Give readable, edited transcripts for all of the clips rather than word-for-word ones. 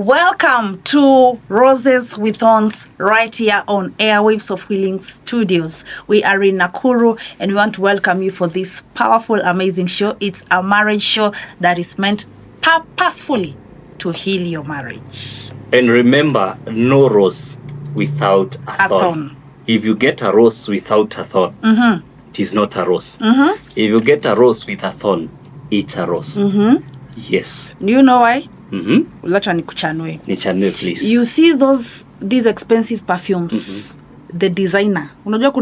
Welcome to Roses with Thorns right here on Airwaves of Healing Studios. We are in Nakuru and we want to welcome you for this powerful, amazing show. It's a marriage show that is meant purposefully to heal your marriage. And remember, no rose without a thorn. If you get a rose without a thorn, it is not a rose. If you get a rose with a thorn, it's a rose. Yes. Do you know why? Lacha nikuchanue. Nichanue, please. You see these expensive perfumes, the designer. Unajua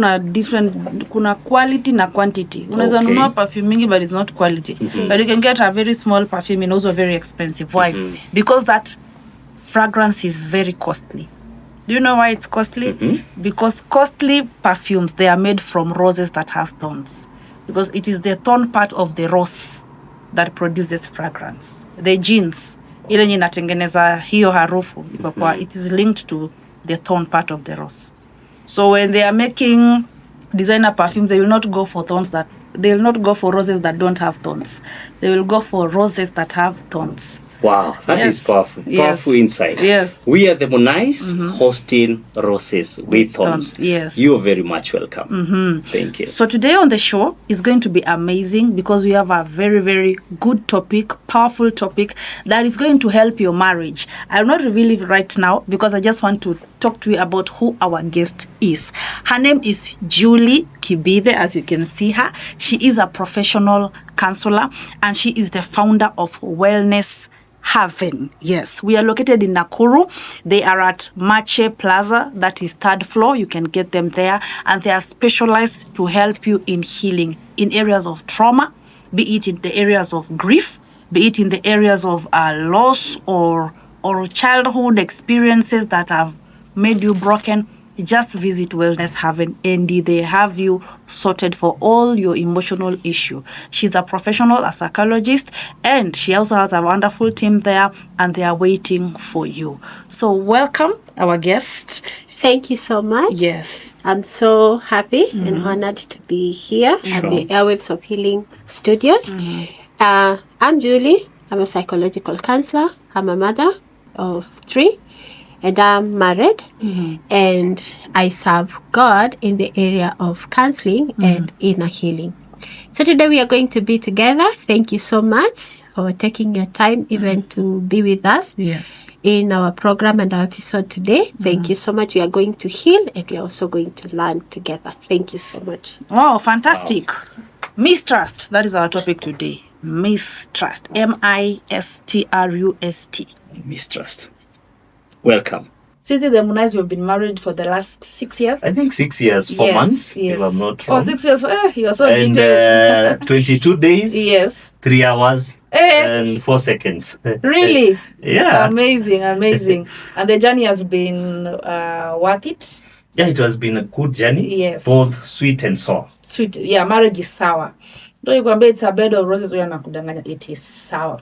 kuna quality na quantity. Unaweza nunua perfume mingi but it's not quality. But you can get a very small perfume and also very expensive. Why? Because that fragrance is very costly. Do you know why it's costly? Because costly perfumes, they are made from roses that have thorns. Because it is the thorn part of the rose that produces fragrance. The genes, ile yenye inatengeneza hiyo harufu, it is linked to the thorn part of the rose. So when they are making designer perfumes, they will not go for roses that don't have thorns. They will go for roses that have thorns. Wow, that is powerful. Powerful insight. Yes. We are the Monais hosting Roses with Thorns. Yes. You're very much welcome. Thank you. So today on the show is going to be amazing because we have a very, very good topic, powerful topic that is going to help your marriage. I'll not reveal it right now because I just want to talk to you about who our guest is. Her name is Julie Kibide, as you can see her. She is a professional counselor and she is the founder of Wellness Haven. Yes, we are located in Nakuru. They are at Mache Plaza, that is 3rd floor. You can get them there, and they are specialized to help you in healing in areas of trauma, be it in the areas of grief, be it in the areas of loss or childhood experiences that have made you broken. Just visit Wellness Haven and they have you sorted for all your emotional issue. She's a professional, a psychologist, and she also has a wonderful team there and they are waiting for you. So welcome, our guest. Thank you so much. Yes. I'm so happy and honored to be here at the Airwaves of Healing Studios. I'm Julie. I'm a psychological counselor. I'm a mother of 3. And I'm married, and I serve God in the area of counseling and inner healing. So today we are going to be together. Thank you so much for taking your time even to be with us in our program and our episode today. Thank you so much. We are going to heal and we are also going to learn together. Thank you so much. Wow, fantastic. Wow. Mistrust, that is our topic today. Mistrust. Mistrust. Mistrust. Welcome. Sisi the Munais, we've been married for the last 6 years. I think 6 years, 4 months, if I'm not wrong. 6 years. You're so detailed. 22 days. Yes. 3 hours and 4 seconds. Really? Yeah. Amazing. And the journey has been worth it. Yeah, it has been a good journey. Yes. Both sweet and sour. Sweet. Yeah, marriage is sour. Though you can it's a bed of roses, we are not kudanganya, it is sour.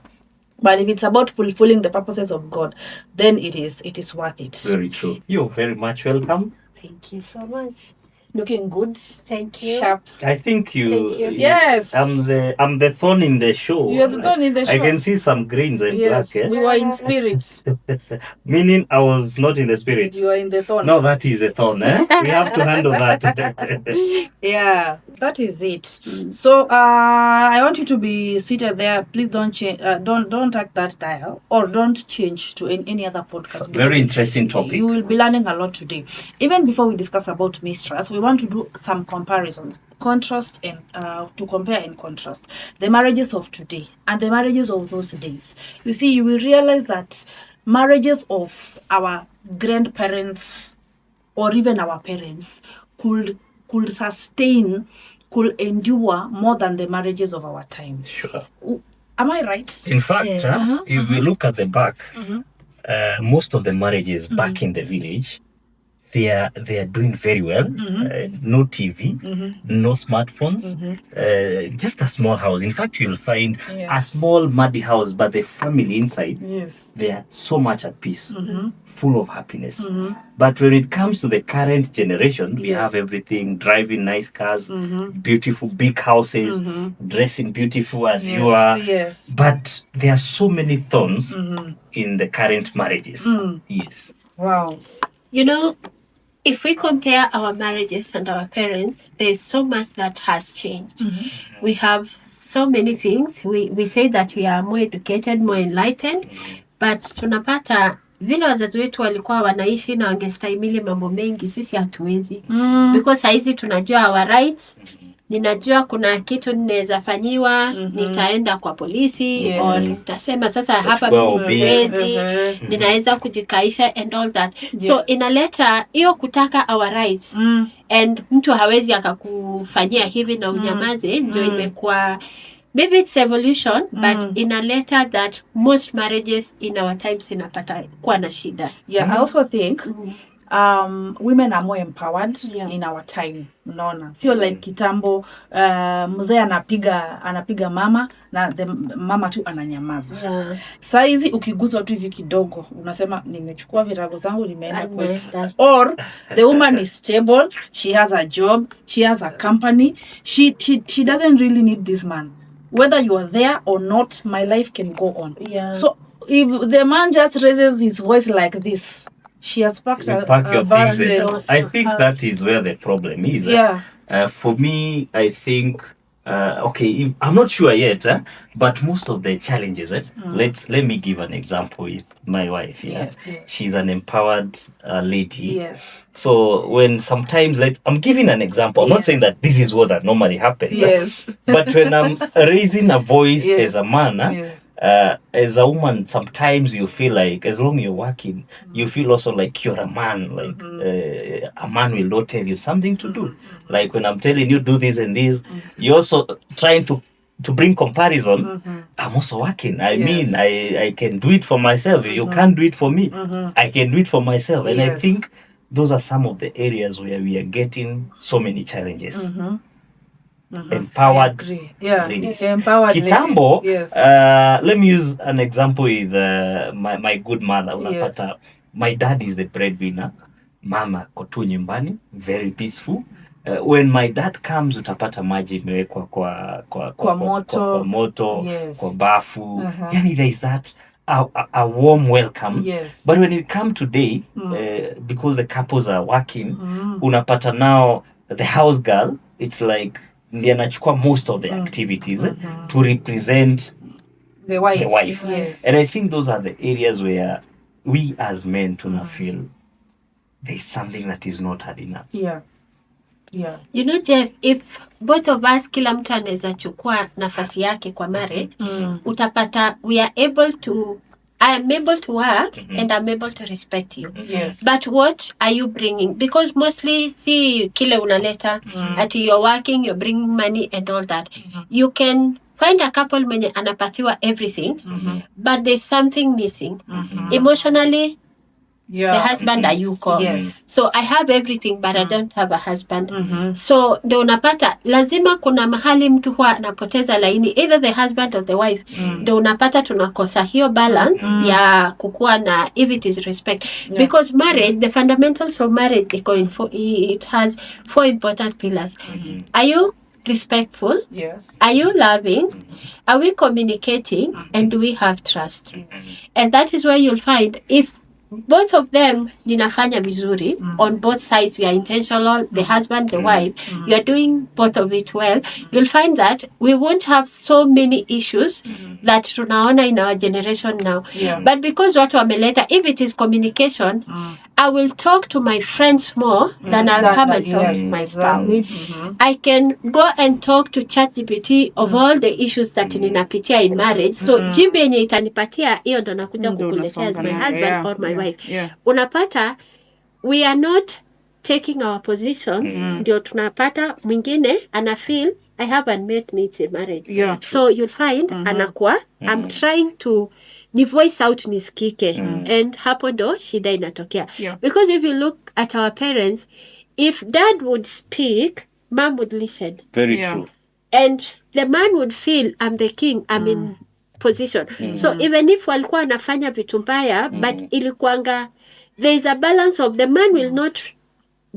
But if it's about fulfilling the purposes of God, then it is worth it. Very true. You're very much welcome. Thank you so much. Looking good. Thank you. Sharp. I think you. Yes. I'm the thorn in the show. You're the thorn in the show. I can see some greens and black. We were in spirit. Meaning I was not in the spirit. You are in the thorn. No, that is the thorn. We have to handle that. Yeah, that is it. So I want you to be seated there. Please don't change. Don't take that dial or don't change to any other podcast. Very interesting topic. You will be learning a lot today. Even before we discuss about mistrust, we want to do some comparisons, contrast and to compare and contrast the marriages of today and the marriages of those days. You see, you will realize that marriages of our grandparents or even our parents could sustain, could endure more than the marriages of our time. Sure. Am I right? In fact, if we look at the back, most of the marriages back in the village, they are doing very well. No TV, no smartphones, just a small house. In fact, you'll find a small muddy house, but the family inside, they are so much at peace, full of happiness. But when it comes to the current generation, we have everything, driving nice cars, beautiful big houses, dressing beautiful as you are. But there are so many thorns in the current marriages. Yes. Wow. You know, if we compare our marriages and our parents, there's so much that has changed. We have so many things. We say that we are more educated, more enlightened, but tunapata vile wazazi wetu walikuwa wanaishi na wangestahimili mambo mengi, sisi hatuwezi. Because saizi tunajua our rights. Ninajua kuna kitu ninaweza fanyiwa, nitaenda kwa polisi, or nitasema sasa hapa mimi siwezi, ninaweza kujikaisha and all that. So inaleta hiyo kutaka our rights. And mtu hawezi akakufanyia hivi na unyamaze, ndio imekuwa, maybe it's evolution, but inaleta that most marriages in our times inapata kuwa na shida. Yeah, I also think women are more empowered in our time. Unaona, sio like kitambo mzee anapiga mama na the mama tu ananyamaza. Saizi ukiguzwa tu hivi kidogo unasema nimechukua virago zangu nimeenda kwetu. Or the woman is stable, she has a job, she has a company, she doesn't really need this man. Whether you are there or not, my life can go on. So if the man just raises his voice like this, she has packed your bags. I think that is where the problem is. For me, I think, I'm not sure yet, but most of the challenges, let me give an example with my wife. She's an empowered lady. So when sometimes, I'm giving an example. I'm not saying that this is what normally happens. But when I'm raising a voice as a man, as a woman, sometimes you feel like, as long as you're working, you feel also like you're a man. Like a man will not tell you something to do. Like when I'm telling you do this and this, you're also trying to bring comparison. I'm also working. I mean, I can do it for myself. You can't do it for me. I can do it for myself. And I think those are some of the areas where we are getting so many challenges. Empowered ladies. Kitambo, let me use an example with my good mother. Unapata, my dad is the breadwinner. Mama kotu nyumbani, very peaceful. When my dad comes, utapata maji imewekwa kwa moto, kwa bafu. Yani there is that a warm welcome. But when it comes today, because the couples are working, unapata now the house girl, it's like ndiye anachukua most of the activities to represent the wife. And I think those are the areas where we as men feel there's something that is not hard enough. You know, Jeff, if both of us, kila mtu anaweza chukua nafasi yake kwa marriage, utapata we are able to, I am able to work and I'm able to respect you. But what are you bringing? Because mostly, see, kile unaleta, at you're working, you're bringing money and all that. You can find a couple mwenye anapatiwa everything, but there's something missing. Emotionally, the husband hayuko. So I have everything, but I don't have a husband. So ndio unapata lazima kuna mahali mtu huwa anapoteza laini, either the husband or the wife. Ndio unapata tunakosa hiyo balance ya kukua na, if it is respect. Because marriage, the fundamentals of marriage, it has 4 important pillars. Are you respectful? Are you loving? Are we communicating? And do we have trust? And that is where you'll find, if both of them ninafanya vizuri, on both sides we are intentional, the husband, the wife, you are doing both of it well, you'll find that we won't have so many issues that tunaona in our generation now. But because watu wameleta, if it is communication, I will talk to my friends more than I'll come and talk to my spouse. I can go and talk to ChatGPT of all the issues that ninapitia in marriage. So jibu yenye itanipatia hiyo ndo nakuja kukuletea as my husband or my wife. Unapata, we are not taking our positions. Ndio tunapata mwingine ana feel I have unmet needs in marriage. So you'll find anakuwa, I'm trying to ni voice out nisikike. And hapo ndo shida inatokea. Yeah. Because if you look at our parents, if dad would speak, mom would listen. Very Yeah. true. And the man would feel, I'm the king, I'm in position. So even if walikuwa anafanya vitu mbaya, but ilikuanga, there is a balance of the man will not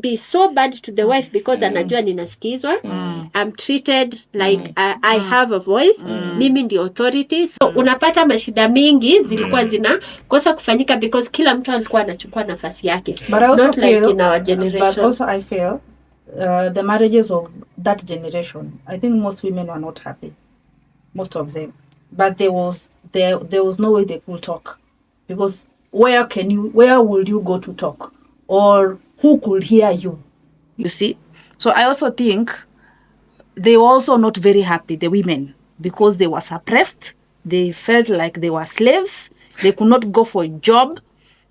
be so bad to the wife because anajua ninasikizwa. I'm treated like I have a voice. Mimi ndi authority. So unapata mashida mingi zilikuwa zinakosa kufanyika because kila mtu alikuwa anachukua nafasi yake. But I also Not feel, like in our generation. But also I feel the marriages of that generation, I think most women were not happy. Most of them. But there was no way they could talk. Because where would you go to talk? Or who could hear you? You see? So I also think they were also not very happy, the women, because they were suppressed. They felt like they were slaves. They could not go for a job.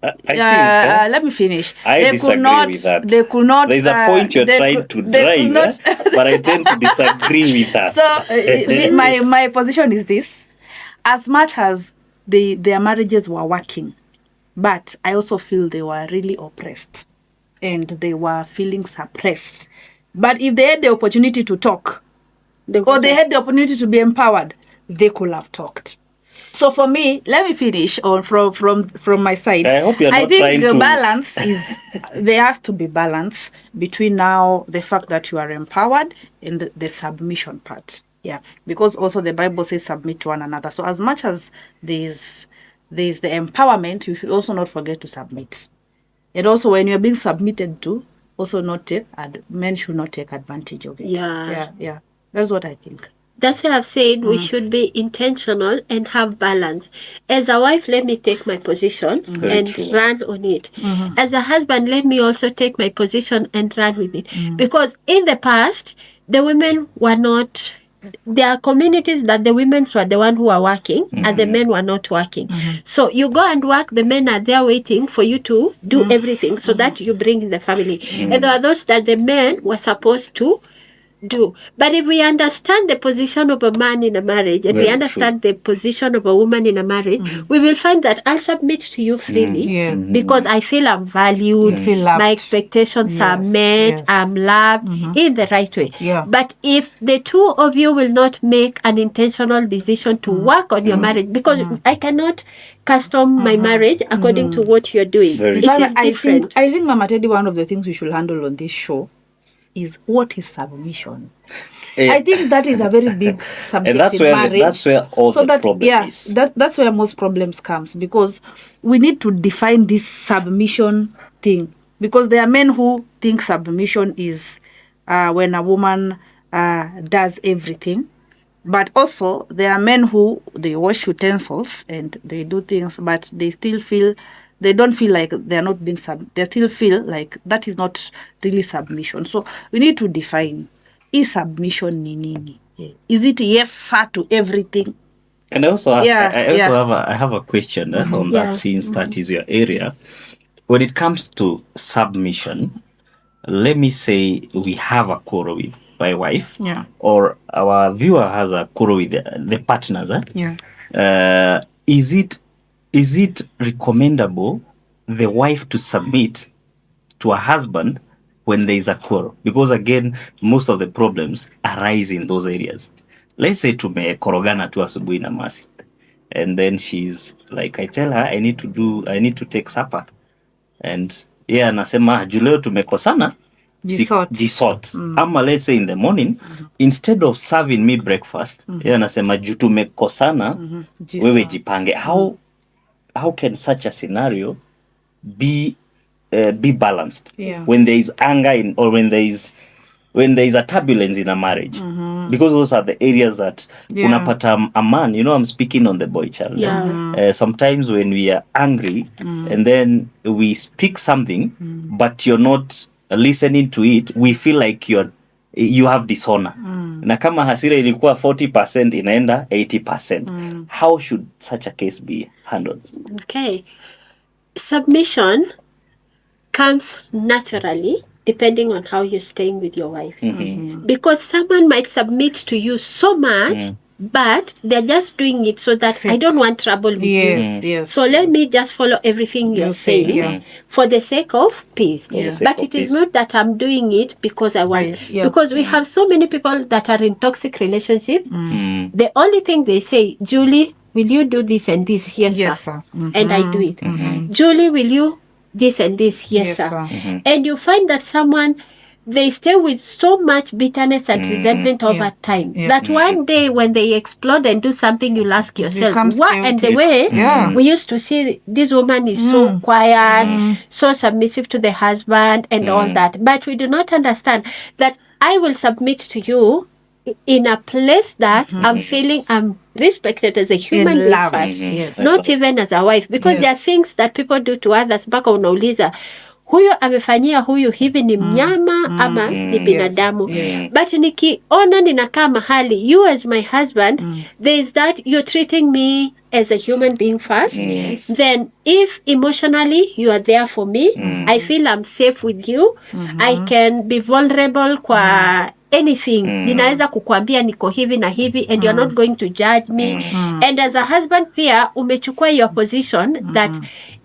I think, let me finish. I disagree with that. They could not. There's a point you're trying to drive, but I tend to disagree with that. So my position is this: as much as their marriages were working, but I also feel they were really oppressed, and they were feeling suppressed. But if they had the opportunity to talk, or they had the opportunity to be empowered, they could have talked. So for me, let me finish on from my side. I hope you're not I think trying the to... balance is there has to be balance between now the fact that you are empowered and the submission part. Yeah, because also the Bible says submit to one another. So as much as there's the empowerment, you should also not forget to submit. And also when you're being submitted to, also men should not take advantage of it. Yeah. That's what I think. That's why I've said we should be intentional and have balance. As a wife, let me take my position and run on it. As a husband, let me also take my position and run with it. Because in the past, the women were not... There are communities that the women were the one who are working and the men were not working. So you go and work, the men are there waiting for you to do everything so that you bring in the family. And there are those that the men were supposed to do. But if we understand the position of a man in a marriage and we understand the position of a woman in a marriage, we will find that I'll submit to you freely because I feel I'm valued, feel loved. my expectations are met, I'm loved in the right way. But if the two of you will not make an intentional decision to work on your marriage, because I cannot custom my marriage according to what you're doing. It is different. I think, Mama Teddy, one of the things we should handle on this show is what is submission. I think that is a very big subject and in marriage. That's where all the problem is. That's where most problems comes, because we need to define this submission thing. Because there are men who think submission is when a woman does everything. But also there are men who they wash utensils and they do things, but they still feel... They don't feel like they're not being they still feel like that is not really submission. So we need to define, is submission nini? Is it yes sir to everything? And I also have a question on that, since that is your area. When it comes to submission, let me say we have a quarrel with my wife, or our viewer has a quarrel with the partners. Is it recommendable the wife to submit to a husband when there is a quarrel? Because again, most of the problems arise in those areas. Let's say tumekorogana tu asubuhi na Masi, and then she's like, I tell her I need to take supper, and anasema juleo tumekosana, jisort. Ama let's say in the morning, instead of serving me breakfast, anasema juu tumekosana, wewe jipange. How can such a scenario be balanced when there is anger or when there is a turbulence in a marriage? Because those are the areas that unapata a man, I'm speaking on the boy child. Sometimes when we are angry and then we speak something, but you're not listening to it, we feel like you have dishonor. Na kama hasira ilikuwa 40% inaenda 80%. How should such a case be handled? Okay. Submission comes naturally depending on how you're staying with your wife. Because someone might submit to you so much but they're just doing it so that I don't want trouble with you. Yes. So let me just follow everything you're saying for the sake of peace. But it is not that I'm doing it because I want. Because we have so many people that are in toxic relationships. The only thing they say, Julie, will you do this and this? Yes, sir. And I do it. Julie, will you this and this? Yes, sir. And you find that someone, they stay with so much bitterness and resentment over time that one day when they explode and do something, you'll ask yourself, what? And the way we used to see this woman is so quiet, so submissive to the husband and all that. But we do not understand that I will submit to you in a place that I'm feeling I'm respected as a human being first, not even as a wife, because there are things that people do to others mpaka unauliza huyo amefanyia huyu hivi ni mnyama ama ni binadamu. But nikiona ninakaa mahali, you as my husband, there is that you're treating me as a human being first. Then if emotionally you are there for me, I feel I'm safe with you. I can be vulnerable kwa anything. Ninaweza kukuambia niko hivi na hivi and you're not going to judge me. And as a husband pia umechukua your position that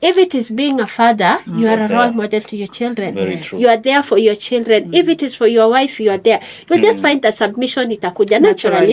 if it is being a father, you are a role model to your children. You are there for your children. If it is for your wife, you are there. You'll just find that submission itakuja naturally.